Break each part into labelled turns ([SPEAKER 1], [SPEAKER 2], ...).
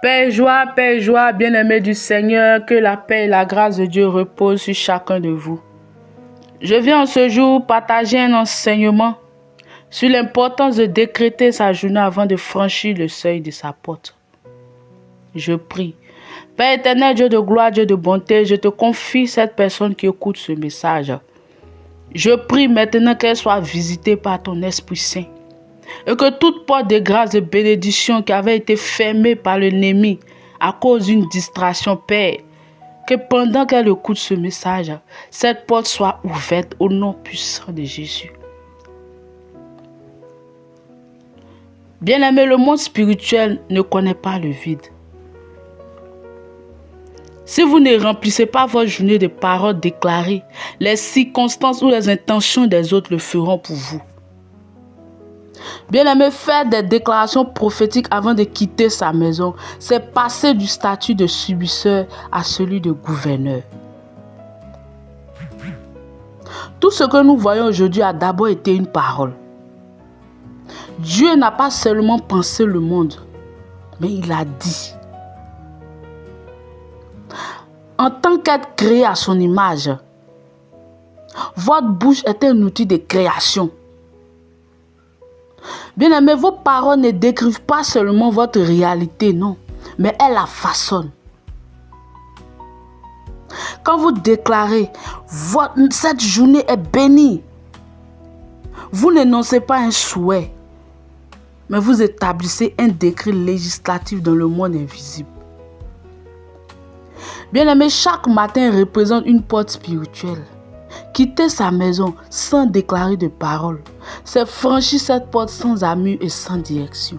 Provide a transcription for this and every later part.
[SPEAKER 1] Paix et joie, bien-aimés du Seigneur, que la paix et la grâce de Dieu reposent sur chacun de vous. Je viens en ce jour partager un enseignement sur l'importance de décréter sa journée avant de franchir le seuil de sa porte. Je prie. Père éternel, Dieu de gloire, Dieu de bonté, je te confie cette personne qui écoute ce message. Je prie maintenant qu'elle soit visitée par ton Esprit Saint. Et que toute porte de grâce, de bénédiction qui avait été fermée par l'ennemi à cause d'une distraction, Père, que pendant qu'elle écoute ce message, cette porte soit ouverte au nom puissant de Jésus. Bien-aimé, le monde spirituel ne connaît pas le vide. Si vous ne remplissez pas votre journée de paroles déclarées, les circonstances ou les intentions des autres le feront pour vous. Bien-aimé, faire des déclarations prophétiques avant de quitter sa maison, c'est passer du statut de subisseur à celui de gouverneur. Tout ce que nous voyons aujourd'hui a d'abord été une parole. Dieu n'a pas seulement pensé le monde, mais il a dit. En tant qu'être créé à son image, votre bouche est un outil de création. Bien-aimés, vos paroles ne décrivent pas seulement votre réalité, non, mais elles la façonnent. Quand vous déclarez, cette journée est bénie, vous n'énoncez pas un souhait, mais vous établissez un décret législatif dans le monde invisible. Bien-aimé, chaque matin représente une porte spirituelle. Quitter sa maison sans déclarer de parole, c'est franchir cette porte sans amis et sans direction.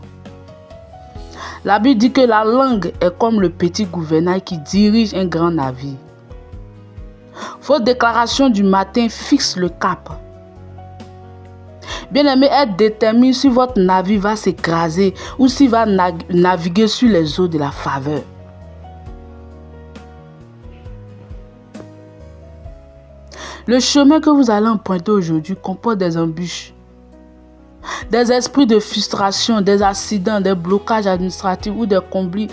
[SPEAKER 1] La Bible dit que la langue est comme le petit gouvernail qui dirige un grand navire. Vos déclarations du matin fixent le cap. Bien-aimé, elle détermine si votre navire va s'écraser ou s'il va naviguer sur les eaux de la faveur. Le chemin que vous allez emprunter aujourd'hui comporte des embûches, des esprits de frustration, des accidents, des blocages administratifs ou des conflits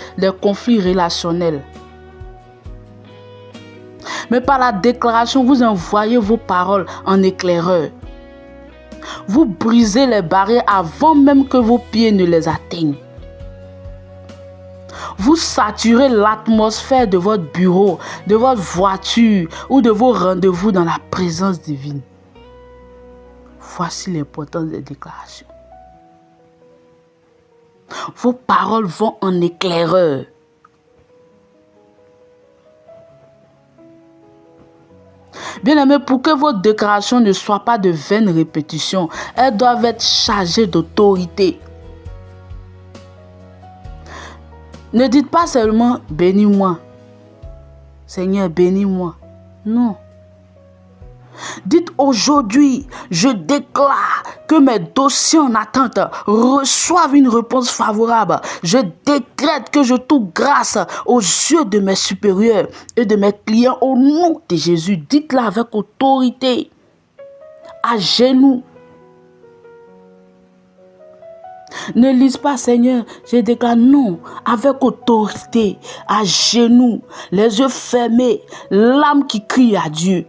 [SPEAKER 1] relationnels. Mais par la déclaration, vous envoyez vos paroles en éclaireur. Vous brisez les barrières avant même que vos pieds ne les atteignent. Vous saturez l'atmosphère de votre bureau, de votre voiture ou de vos rendez-vous dans la présence divine. Voici l'importance des déclarations. Vos paroles vont en éclaireur. Bien-aimés, pour que vos déclarations ne soient pas de vaines répétitions, elles doivent être chargées d'autorité. Ne dites pas seulement « bénis-moi ». Seigneur, bénis-moi. Non. Dites aujourd'hui, je déclare que mes dossiers en attente reçoivent une réponse favorable. Je décrète que je trouve grâce aux yeux de mes supérieurs et de mes clients au nom de Jésus. Dites-le avec autorité, à genoux. Ne lise pas, Seigneur, je déclare non, avec autorité, à genoux, les yeux fermés, l'âme qui crie à Dieu.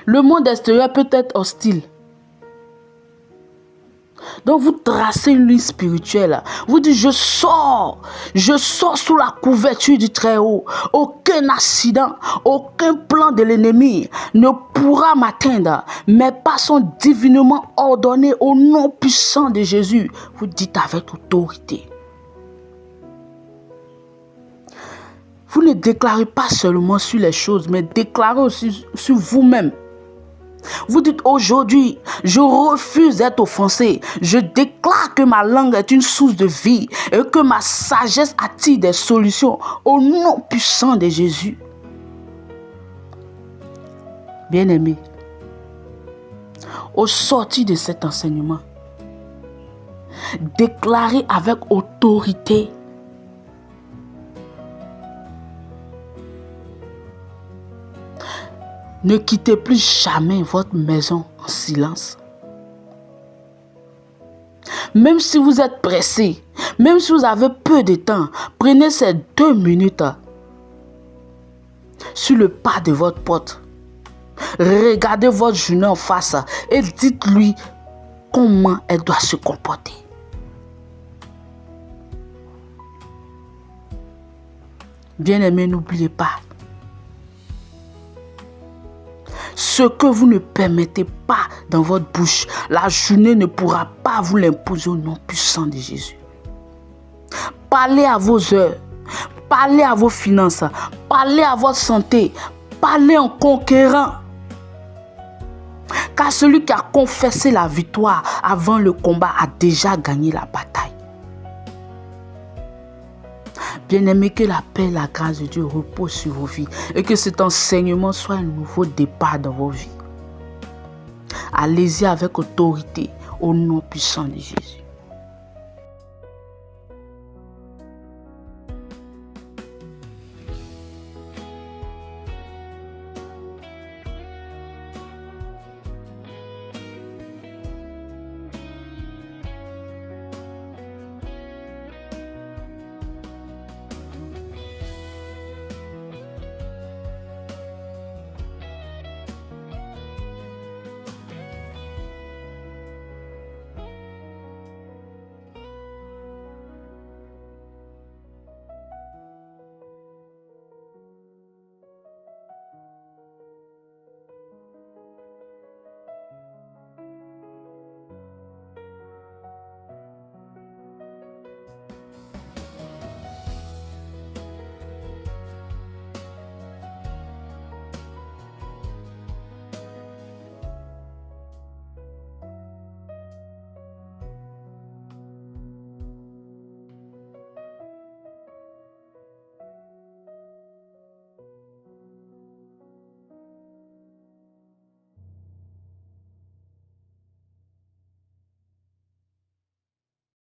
[SPEAKER 1] Le monde extérieur peut être hostile. Donc vous tracez une ligne spirituelle. Vous dites, je sors sous la couverture du Très-Haut. Aucun accident, aucun plan de l'ennemi ne pourra m'atteindre. Mes pas sont divinement ordonnés au nom puissant de Jésus. Vous dites avec autorité. Vous ne déclarez pas seulement sur les choses, mais déclarez aussi sur vous-même. Vous dites aujourd'hui, je refuse d'être offensé. Je déclare que ma langue est une source de vie et que ma sagesse attire des solutions au nom puissant de Jésus. Bien-aimés, au sortir de cet enseignement, déclarez avec autorité. Ne quittez plus jamais votre maison en silence. Même si vous êtes pressé, même si vous avez peu de temps, prenez ces 2 minutes sur le pas de votre porte. Regardez votre journée en face et dites-lui comment elle doit se comporter. Bien-aimé, n'oubliez pas. Ce que vous ne permettez pas dans votre bouche, la journée ne pourra pas vous l'imposer au nom puissant de Jésus. Parlez à vos heures, parlez à vos finances, parlez à votre santé, parlez en conquérant. Car celui qui a confessé la victoire avant le combat a déjà gagné la bataille. Bien-aimés, que la paix et la grâce de Dieu reposent sur vos vies et que cet enseignement soit un nouveau départ dans vos vies. Allez-y avec autorité au nom puissant de Jésus.